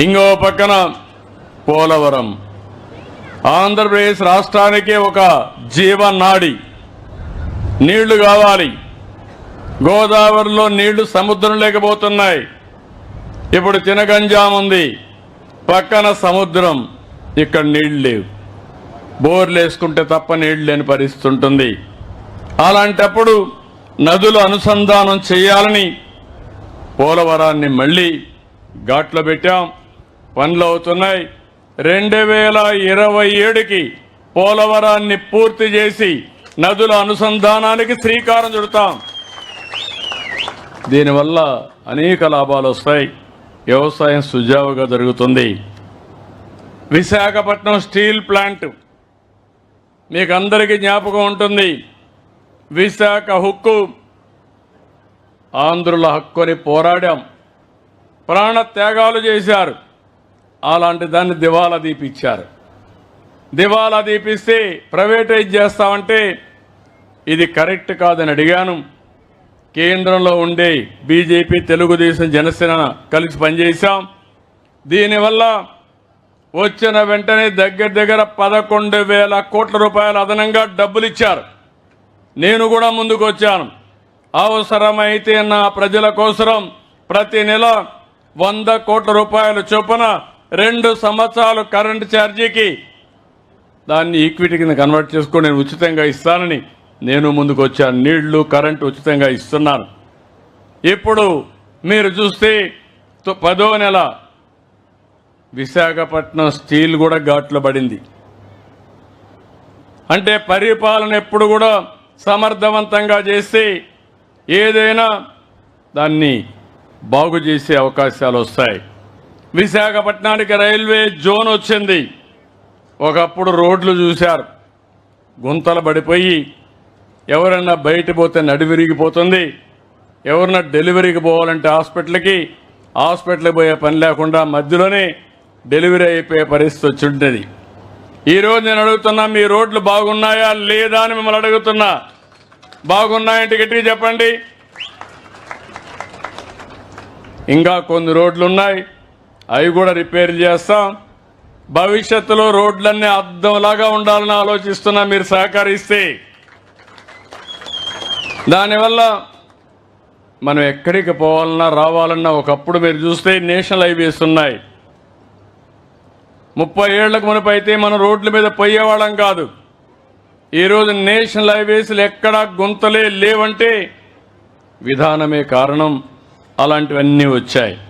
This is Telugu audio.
ఇంకో పక్కన పోలవరం ఆంధ్రప్రదేశ్ రాష్ట్రానికి ఒక జీవనాడి. నీళ్లు కావాలి. గోదావరిలో నీళ్లు సముద్రం లేకపోతున్నాయి. ఇప్పుడు తినగంజాం ఉంది, పక్కన సముద్రం, ఇక్కడ నీళ్లు లేవు. బోర్లు వేసుకుంటే తప్ప నీళ్లు లేని పరిస్థితి ఉంటుంది. అలాంటప్పుడు నదుల అనుసంధానం చేయాలని పోలవరాన్ని మళ్ళీ ఘాట్లో పెట్టాం. పనులు అవుతున్నాయి. 2027కి పోలవరాన్ని పూర్తి చేసి నదుల అనుసంధానానికి శ్రీకారం చుడతాం. దీనివల్ల అనేక లాభాలు వస్తాయి. వ్యవసాయం సుజావుగా జరుగుతుంది. విశాఖపట్నం స్టీల్ ప్లాంట్ మీకు అందరికీ జ్ఞాపకం ఉంటుంది. విశాఖ హక్కు ఆంధ్రుల హక్కు అని పోరాడాం, ప్రాణ త్యాగాలు చేశారు. అలాంటి దాన్ని దివాలా దీపిచ్చారు. దివాలా దీపిస్తే ప్రైవేటైజ్ చేస్తామంటే ఇది కరెక్ట్ కాదని అడిగాను. కేంద్రంలో ఉండే బీజేపీ, తెలుగుదేశం, జనసేన కలిసి పనిచేశాం. దీనివల్ల వచ్చిన వెంటనే దగ్గర 11,000 కోట్ల రూపాయలు అదనంగా డబ్బులు ఇచ్చారు. నేను కూడా ముందుకు వచ్చాను. అవసరమైతే నా ప్రజల కోసం ప్రతి నెల 100 కోట్ల రూపాయల చొప్పున 2 సంవత్సరాలు కరెంటు ఛార్జీకి దాన్ని ఈక్విటీ కింద కన్వర్ట్ చేసుకొని నేను ఉచితంగా ఇస్తానని నేను ముందుకు వచ్చాను. నీళ్లు, కరెంటు ఉచితంగా ఇస్తున్నాను. ఇప్పుడు మీరు చూస్తే 10వ నెల విశాఖపట్నం స్టీల్ కూడా ఘాట్లో పడింది. అంటే పరిపాలన ఎప్పుడు కూడా సమర్థవంతంగా చేస్తే ఏదైనా దాన్ని బాగు చేసే అవకాశాలు వస్తాయి. విశాఖపట్నానికి రైల్వే జోన్ వచ్చింది. ఒకప్పుడు రోడ్లు చూశారు, గుంతలు పడిపోయి ఎవరన్నా బయట పోతే నడి విరిగిపోతుంది. ఎవరన్నా డెలివరీకి పోవాలంటే హాస్పిటల్కి పోయే పని లేకుండా మధ్యలోనే డెలివరీ అయిపోయే పరిస్థితి వచ్చింది. ఈరోజు నేను అడుగుతున్నా, మీ రోడ్లు బాగున్నాయా లేదా అని మిమ్మల్ని అడుగుతున్నా. బాగున్నాయంటే గట్టిగా చెప్పండి. ఇంకా కొన్ని రోడ్లు ఉన్నాయి, అవి కూడా రిపేర్ చేస్తాం. భవిష్యత్తులో రోడ్లన్నీ అద్దంలాగా ఉండాలని ఆలోచిస్తున్నా. మీరు సహకరిస్తే దానివల్ల మనం ఎక్కడికి పోవాలన్నా రావాలన్నా, ఒకప్పుడు మీరు చూస్తే నేషనల్ హైవేస్ ఉన్నాయి. 30 ఏళ్లకు మునుపు అయితే మనం రోడ్ల మీద పోయేవాళ్ళం కాదు. ఈరోజు నేషనల్ హైవేస్లు ఎక్కడా గుంతలే లేవంటే విధానమే కారణం. అలాంటివన్నీ వచ్చాయి.